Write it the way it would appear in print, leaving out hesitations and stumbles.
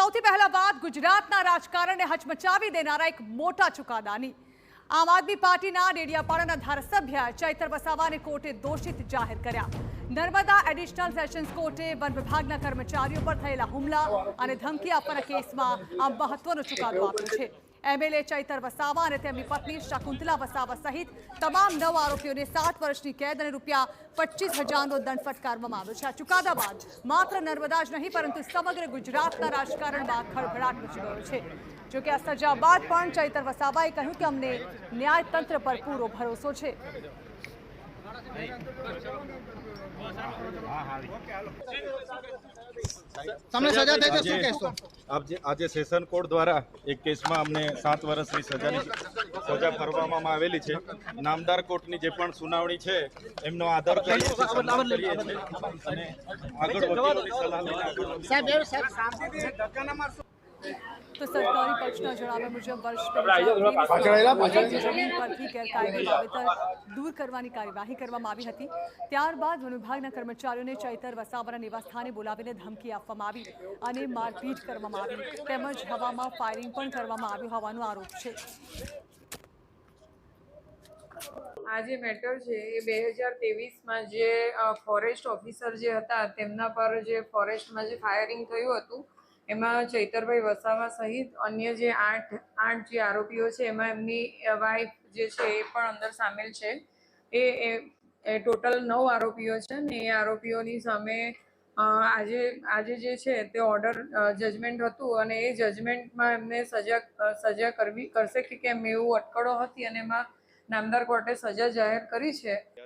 સૌથી પહેલા વાત ગુજરાતના રાજકારણને હચમચાવી દેનારા એક મોટા ચુકાદાની। આમ આદમી પાર્ટીના ડેડિયાપાડાના ધારાસભ્ય ચૈતર વસાવાને કોર્ટે દોષિત જાહેર કર્યા। નર્મદા એડિશનલ સેશન્સ કોર્ટે વન વિભાગના કર્મચારીઓ પર થયેલા હુમલા અને ધમકી આપવાના કેસમાં આ મહત્વનો ચુકાદો આપ્યો છે। એમએલએ ચૈતર વસાવા અને તેમની પત્ની શકુંતલા વસાવા સહિત તમામ 9 આરોપીઓને 7 વર્ષની કેદ અને ₹25,000નો દંડ ફટકારવામાં આવ્યો છે। આ ચુકાદા બાદ માત્ર નર્મદા જ નહીં પરંતુ સમગ્ર ગુજરાતના રાજકારણમાં ખળભળાટ મચી ગયો છે। જો કે આ સજા બાદ પણ ચૈતર વસાવાએ કહ્યું કે અમને ન્યાયતંત્ર પર પૂરો ભરોસો છે। તમને સજા થઈ છે શું કહેશો? આજે સેશન કોર્ટ દ્વારા એક કેસમાં અમને 7 વર્ષની સજા ફરવામાં આવેલી છે। નામદાર કોર્ટની જે પણ સુનાવણી છે એમનો આદર કરીએ છીએ અને આગળ વકીલોની સલાહ લઈને તો સરકારી પક્ષના જણાવ્યા મુજબ વર્ષ પહેલા જમીન પરથી ગેરકાયદે વાવેતર દૂર કરવાની કાર્યવાહી કરવામાં આવી હતી। ત્યારબાદ વન વિભાગના કર્મચારીઓને ચૈતર વસાવાના નિવાસસ્થાને બોલાવીને ધમકી આપવામાં આવી અને મારપીટ કરવામાં આવી તેમજ હવામાં ફાયરિંગ પણ કરવામાં આવ્યું હોવાનો આરોપ છે। આ જે મેટર છે એ 2023માં જે ફોરેસ્ટ ઓફિસર જે હતા તેમના પર જે ફોરેસ્ટમાં જે ફાયરિંગ થયું હતું એમાં ચૈતરભાઈ વસાવા સહિત અન્ય જે આઠ જે આરોપીઓ છે એમાં એમની વાઇફ જે છે એ પણ અંદર સામેલ છે। એ ટોટલ 9 આરોપીઓ છે ને એ આરોપીઓની સામે આજે જે છે તે ઓર્ડર જજમેન્ટ હતું અને એ જજમેન્ટમાં એમને સજા કરશે કે કેમ એવું અટકળો હતી અને એમાં નામદાર કોર્ટે સજા જાહેર કરી છે।